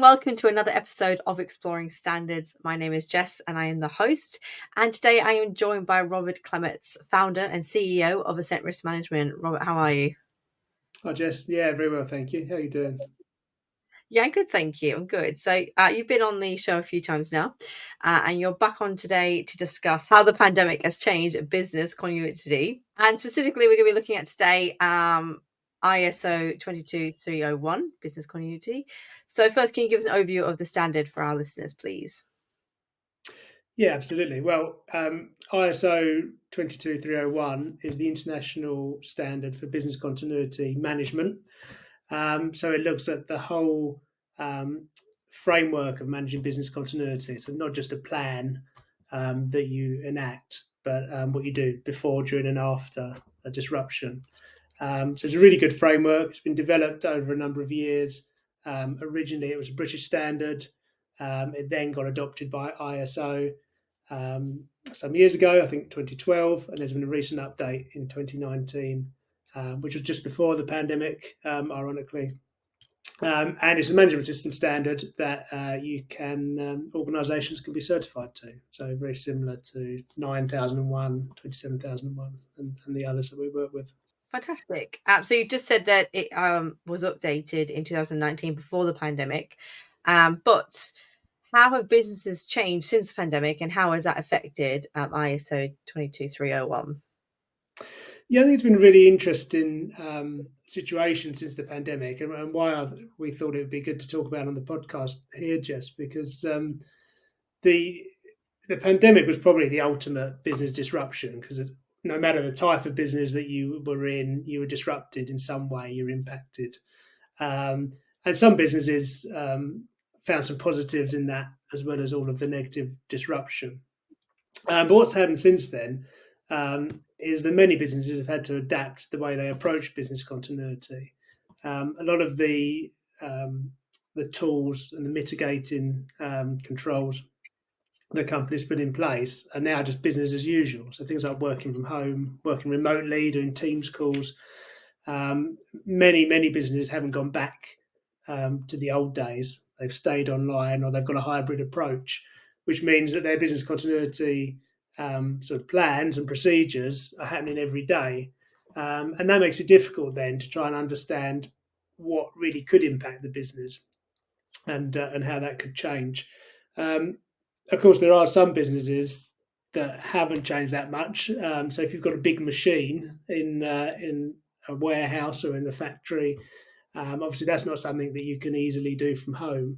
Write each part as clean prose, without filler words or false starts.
welcome to another episode of Exploring Standards. My name is Jess and I am the host. And today I am joined by Robert Clements, founder and CEO of Assent Risk Management. Robert, how are you? Hi, Jess. Yeah, very well, thank you. How are you doing? Yeah, I'm good, thank you. I'm good. So you've been on the show a few times now, and you're back on today to discuss how the pandemic has changed business continuity. And specifically, we're going to be looking at today ISO 22301, business continuity. So first, can you give us an overview of the standard for our listeners, please? Yeah, absolutely. Well, ISO 22301 is the international standard for business continuity management. So it looks at the whole framework of managing business continuity. So not just a plan that you enact, but what you do before, during, and after a disruption. So it's a really good framework. It's been developed over a number of years. Originally, it was a British standard. It then got adopted by ISO some years ago, I think 2012, and there's been a recent update in 2019, which was just before the pandemic, ironically. And it's a management system standard that organisations can be certified to. So very similar to 9001, 27001, and the others that we work with. Fantastic. So you just said that it was updated in 2019 before the pandemic. But how have businesses changed since the pandemic and how has that affected ISO 22301? Yeah, I think it's been a really interesting situation since the pandemic, and why we thought it would be good to talk about on the podcast here, Jess, because the pandemic was probably the ultimate business disruption, because no matter the type of business that you were in, you were disrupted in some way, you're impacted. And some businesses found some positives in that, as well as all of the negative disruption. But what's happened since then is that many businesses have had to adapt the way they approach business continuity. A lot of the tools and the mitigating controls the companies put in place are now just business as usual. So things like working from home, working remotely, doing Teams calls. Many businesses haven't gone back to the old days. They've stayed online, or they've got a hybrid approach, which means that their business continuity sort of plans and procedures are happening every day. And that makes it difficult then to try and understand what really could impact the business and how that could change. Of course, there are some businesses that haven't changed that much. So if you've got a big machine in a warehouse or in a factory, obviously that's not something that you can easily do from home.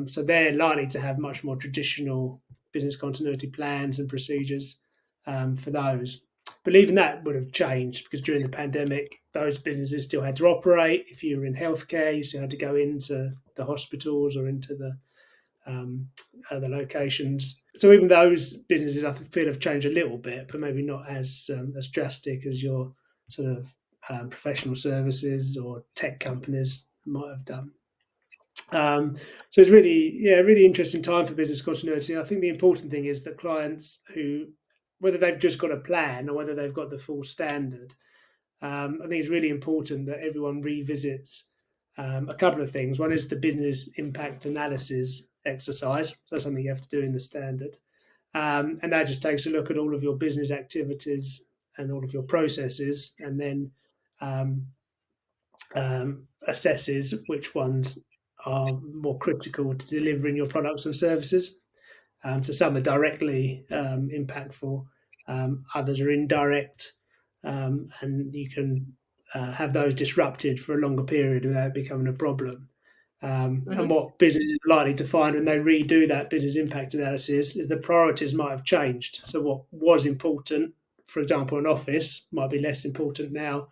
So they're likely to have much more traditional business continuity plans and procedures for those. But even that would have changed, because during the pandemic, those businesses still had to operate. If you were in healthcare, you still had to go into the hospitals or into the locations. So even those businesses, I feel, have changed a little bit, but maybe not as drastic as your sort of professional services or tech companies might have done. So it's really, a really interesting time for business continuity. I think the important thing is that clients who, whether they've just got a plan or whether they've got the full standard, I think it's really important that everyone revisits a couple of things. One is the business impact analysis exercise. So that's something you have to do in the standard. And that just takes a look at all of your business activities and all of your processes, and then assesses which ones are more critical to delivering your products and services. So some are directly impactful, others are indirect, and you can have those disrupted for a longer period without becoming a problem. And what businesses are likely to find when they redo that business impact analysis is the priorities might have changed. So what was important, for example, an office, might be less important now.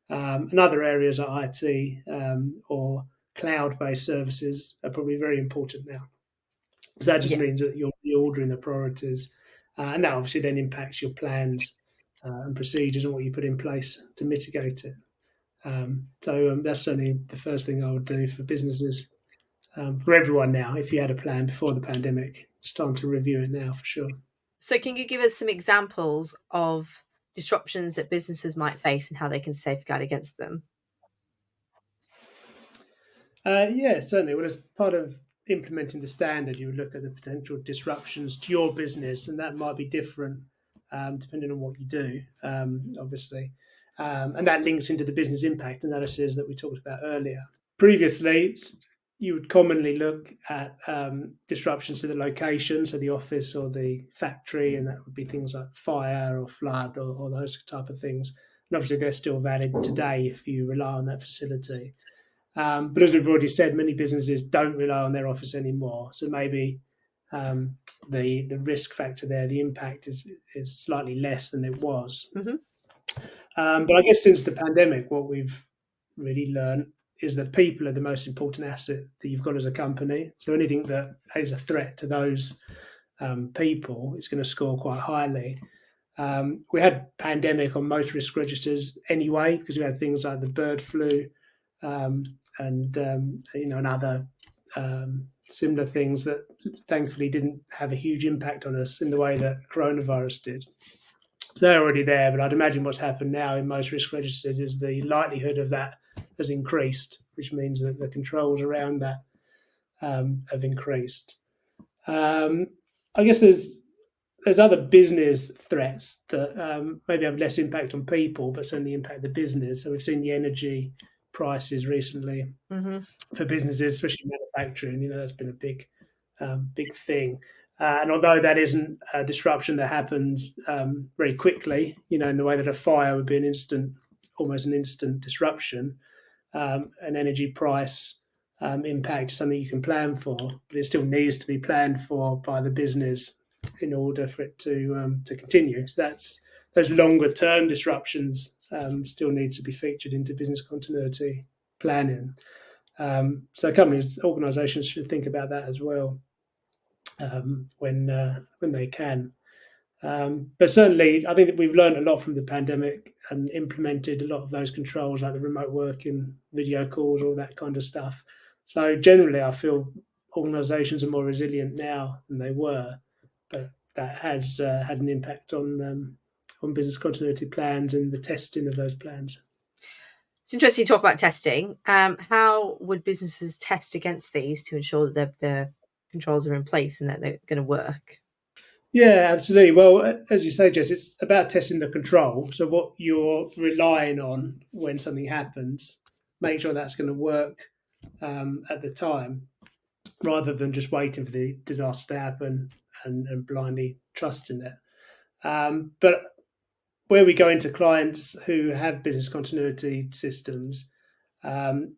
And other areas like IT or cloud-based services are probably very important now. So that just means that you're reordering the priorities. And that obviously then impacts your plans and procedures and what you put in place to mitigate it. So that's certainly the first thing I would do for businesses, for everyone now. If you had a plan before the pandemic, it's time to review it now for sure. So can you give us some examples of disruptions that businesses might face and how they can safeguard against them? Yeah, certainly. Well, as part of implementing the standard, you would look at the potential disruptions to your business, and that might be different depending on what you do, obviously. And that links into the business impact analysis that we talked about earlier. Previously, you would commonly look at disruptions to the location, so the office or the factory, and that would be things like fire or flood or those type of things. And obviously, they're still valid today if you rely on that facility. But as we've already said, many businesses don't rely on their office anymore. So maybe um, the risk factor there, the impact is slightly less than it was. Hmm. But I guess since the pandemic, what we've really learned is that people are the most important asset that you've got as a company. So anything that is a threat to those people is going to score quite highly. We had pandemic on most risk registers anyway because we had things like the bird flu um, and other similar things that thankfully didn't have a huge impact on us in the way that coronavirus did. So they're already there, but I'd imagine what's happened now in most risk registers is the likelihood of that has increased, which means that the controls around that have increased. Um, I guess there's other business threats that maybe have less impact on people, but certainly impact the business. So we've seen the energy prices recently Hmm. for businesses, especially manufacturing. That's been a big thing. And although that isn't a disruption that happens very quickly, in the way that a fire would be almost an instant disruption, an energy price impact is something you can plan for, but it still needs to be planned for by the business in order for it to continue. So those longer term disruptions still need to be featured into business continuity planning. So companies, organisations should think about that as well when they can. But certainly, I think that we've learned a lot from the pandemic and implemented a lot of those controls, like the remote working, video calls, all that kind of stuff. So generally, I feel organisations are more resilient now than they were, but that has had an impact on business continuity plans and the testing of those plans. It's interesting you talk about testing. How would businesses test against these to ensure that the controls are in place and that they're going to work? Yeah, absolutely. Well, as you say, Jess, it's about testing the control. So what you're relying on when something happens, make sure that's going to work at the time, rather than just waiting for the disaster to happen and blindly trusting it. But where we go into clients who have business continuity systems, um,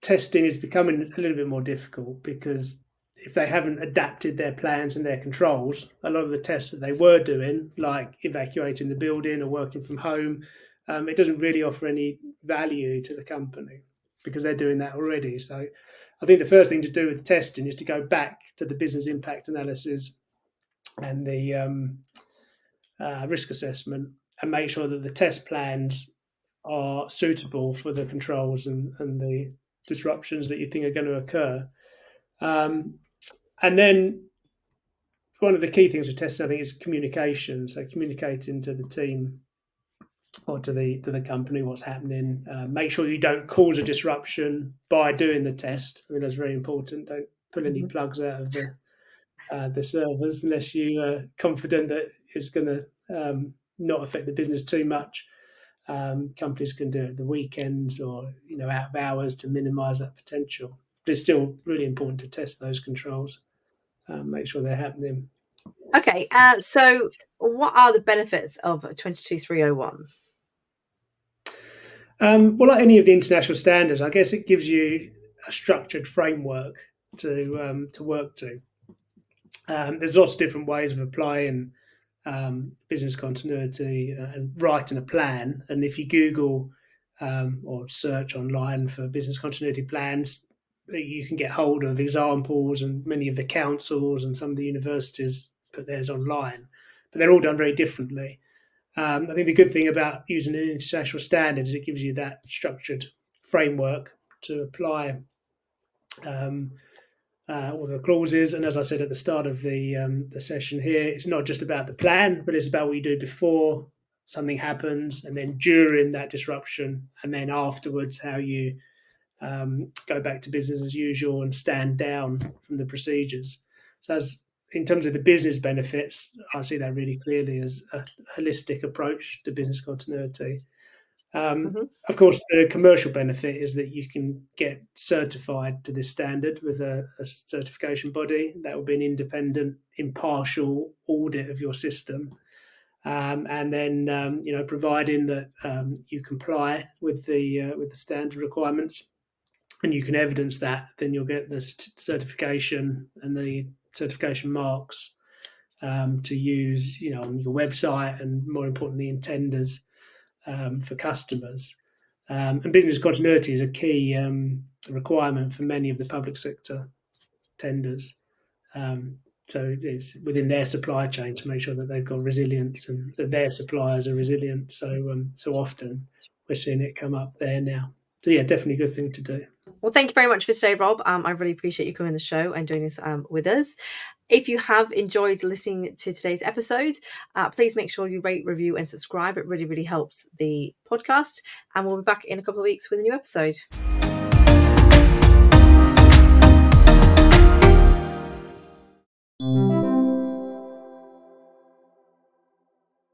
testing is becoming a little bit more difficult because if they haven't adapted their plans and their controls, a lot of the tests that they were doing, like evacuating the building or working from home, it doesn't really offer any value to the company because they're doing that already. So I think the first thing to do with testing is to go back to the business impact analysis and the risk assessment and make sure that the test plans are suitable for the controls and the disruptions that you think are going to occur. Um, and then one of the key things with testing, I think, is communication. So communicating to the team or to the company what's happening. Make sure you don't cause a disruption by doing the test. I mean, that's very important. Don't pull any Mhm. plugs out of the servers unless you are confident that it's going to not affect the business too much. Companies can do it at the weekends or out of hours to minimise that potential. But it's still really important to test those controls, make sure they're happening. Okay, so what are the benefits of 22301? Well, like any of the international standards, I guess it gives you a structured framework to work to. There's lots of different ways of applying business continuity and writing a plan. And if you Google or search online for business continuity plans, you can get hold of examples, and many of the councils and some of the universities put theirs online. But they're all done very differently. I think the good thing about using an international standard is it gives you that structured framework to apply um, all the clauses. And as I said at the start of the session here, it's not just about the plan, but it's about what you do before something happens, and then during that disruption, and then afterwards, how you go back to business as usual and stand down from the procedures. So, in terms of the business benefits, I see that really clearly as a holistic approach to business continuity. Mhm. Of course, the commercial benefit is that you can get certified to this standard with a certification body. That will be an independent, impartial audit of your system, and then providing that you comply with the standard requirements, and you can evidence that, then you'll get the certification and the certification marks to use, on your website, and more importantly, in tenders for customers. And business continuity is a key requirement for many of the public sector tenders. Um, so it's within their supply chain to make sure that they've got resilience and that their suppliers are resilient. So often we're seeing it come up there now. So yeah, definitely a good thing to do. Well, thank you very much for today, Rob. I really appreciate you coming on the show and doing this with us. If you have enjoyed listening to today's episode, please make sure you rate, review, and subscribe. It really, really helps the podcast. And we'll be back in a couple of weeks with a new episode.